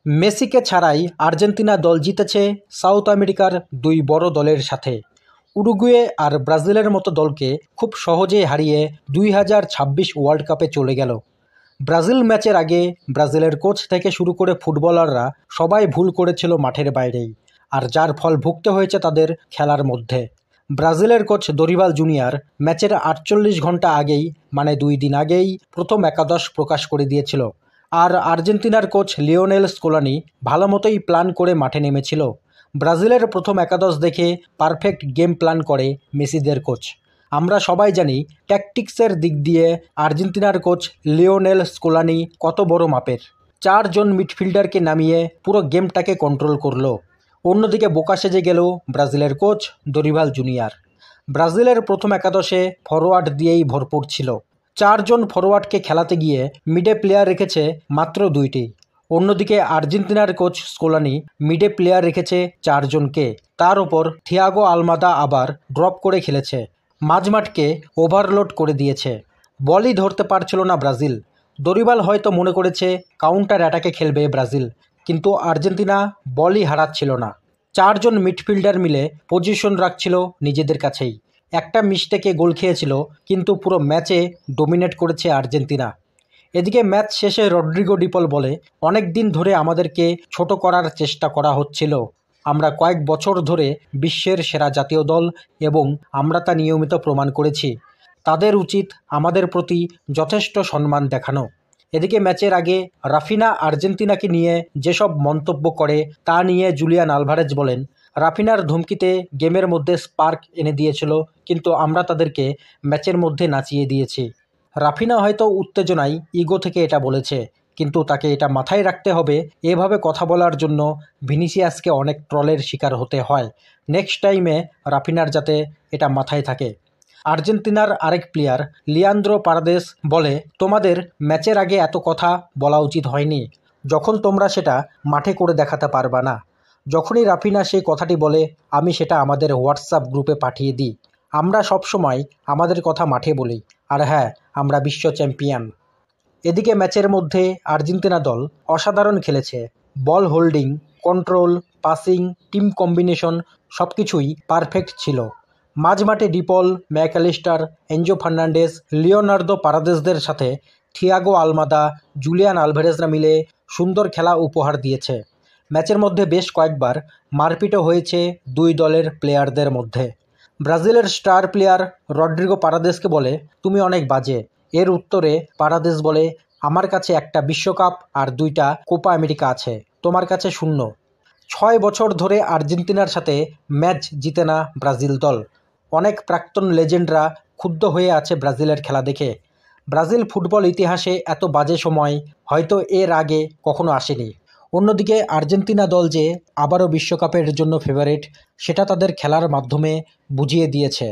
মেসিকে ছাড়াই আর্জেন্টিনা দল জিতেছে সাউথ আমেরিকার দুই বড় দলের সাথে। উরুগুয়ে আর ব্রাজিলের মতো দলকে খুব সহজেই হারিয়ে 2026 ওয়ার্ল্ড কাপে চলে গেল। ব্রাজিল ম্যাচের আগে ব্রাজিলের কোচ থেকে শুরু করে ফুটবলাররা সবাই ভুল করেছিল মাঠের বাইরেই, আর যার ফল ভুগতে হয়েছে তাদের খেলার মধ্যে। ব্রাজিলের কোচ দরিবাল জুনিয়র ম্যাচের 48 ঘন্টা আগেই, মানে 2 দিন আগেই প্রথম একাদশ প্রকাশ করে দিয়েছিল। আর আর্জেন্টিনার কোচ লিওনেল স্কোলানি ভালো মতোই প্ল্যান করে মাঠে নেমেছিল। ব্রাজিলের প্রথম একাদশ দেখে পারফেক্ট গেম প্ল্যান করে মেসিদের কোচ। আমরা সবাই জানি ট্যাকটিক্সের দিক দিয়ে আর্জেন্টিনার কোচ লিওনেল স্কোলানি কত বড় মাপের। 4 জন মিডফিল্ডারকে নামিয়ে পুরো গেমটাকে কন্ট্রোল করলো। অন্যদিকে বোকা সেজে গেল ব্রাজিলের কোচ দরিবাল জুনিয়র। ব্রাজিলের প্রথম একাদশে ফরোয়ার্ড দিয়েই ভরপুর ছিল। 4 জন ফরোয়ার্ডকে খেলাতে গিয়ে মিডে প্লেয়ার রেখেছে মাত্র 2টি। অন্যদিকে আর্জেন্টিনার কোচ স্কোলানি মিডে প্লেয়ার রেখেছে 4 জনকে। তার ওপর থিয়াগো আলমাদা আবার ড্রপ করে খেলেছে। মাঝমাঠকে ওভারলোড করে দিয়েছে। বলই ধরতে পারছিল না ব্রাজিল। দরিবাল হয়তো মনে করেছে কাউন্টার অ্যাটাকে খেলবে ব্রাজিল, কিন্তু আর্জেন্টিনা বলই হারাচ্ছিল না। 4 জন মিডফিল্ডার মিলে পজিশন রাখছিল নিজেদের কাছেই। একটা মিস্টেকে গোল খেয়েছিল, কিন্তু পুরো ম্যাচে ডোমিনেট করেছে আর্জেন্টিনা। এদিকে ম্যাচ শেষে রড্রিগো ডিপল বলে, অনেক দিন ধরে আমাদেরকে ছোট করার চেষ্টা করা হচ্ছিল। আমরা কয়েক বছর ধরে বিশ্বের সেরা জাতীয় দল এবং আমরা তা নিয়মিত প্রমাণ করেছি। তাদের উচিত আমাদের প্রতি যথেষ্ট সম্মান দেখানো। এদিকে ম্যাচের আগে রাফিনা আর্জেন্টিনাকে নিয়ে যেসব মন্তব্য করে তা নিয়ে জুলিয়ান আলভারেজ বলেন, রাফিনার ধমকিতে গেমের মধ্যে স্পার্ক এনে দিয়েছিল, কিন্তু আমরা তাদেরকে ম্যাচের মধ্যে নাচিয়ে দিয়েছি। রাফিনা হয়তো উত্তেজনায় ইগো থেকে এটা বলেছে, কিন্তু তাকে এটা মাথায় রাখতে হবে, এভাবে কথা বলার জন্য ভিনিসিয়াসকে অনেক ট্রলের শিকার হতে হয়। নেক্সট টাইমে রাফিনার যাতে এটা মাথায় থাকে। আর্জেন্টিনার আরেক প্লেয়ার লিয়ান্দ্রো পারাদেস বলে, তোমাদের ম্যাচের আগে এত কথা বলা উচিত হয়নি, যখন তোমরা সেটা মাঠে করে দেখাতে পারবা না। যখনই রাফিনা সেই কথাটি বলে, আমি সেটা আমাদের হোয়াটসঅ্যাপ গ্রুপে পাঠিয়ে দিই। আমরা সবসময় আমাদের কথা মাঠে বলি, আর হ্যাঁ, আমরা বিশ্ব চ্যাম্পিয়ন। এদিকে ম্যাচের মধ্যে আর্জেন্টিনা দল অসাধারণ খেলেছে। Ball holding, control, passing, team combination সব কিছুই পারফেক্ট ছিল। মাঝমাঠে De Paul, Mac Allister, Enzo Fernandez, Leonardo পারাদেসদের সাথে থিয়াগো আলমাদা, জুলিয়ান আলভারেজরা মিলে সুন্দর খেলা উপহার দিয়েছে। ম্যাচের মধ্যে বেশ কয়েকবার মারপিটও হয়েছে দুই দলের প্লেয়ারদের মধ্যে। ব্রাজিলের স্টার প্লেয়ার রড্রিগো পারাদেসকে বলে, তুমি অনেক বাজে। এর উত্তরে পারাদেস বলে, আমার কাছে একটা বিশ্বকাপ আর 2টা কোপা আমেরিকা আছে, তোমার কাছে 0। 6 বছর ধরে আর্জেন্টিনার সাথে ম্যাচ জিতে না ব্রাজিল দল। অনেক প্রাক্তন লেজেন্ডরা ক্ষুব্ধ হয়ে আছে ব্রাজিলের খেলা দেখে। ব্রাজিল ফুটবল ইতিহাসে এত বাজে সময় হয়তো এর আগে কখনো আসেনি। অন্যদিকে আর্জেন্টিনা দল যে আবারও বিশ্বকাপের জন্য ফেভারিট, সেটা তাদের খেলার মাধ্যমে বুঝিয়ে দিয়েছে।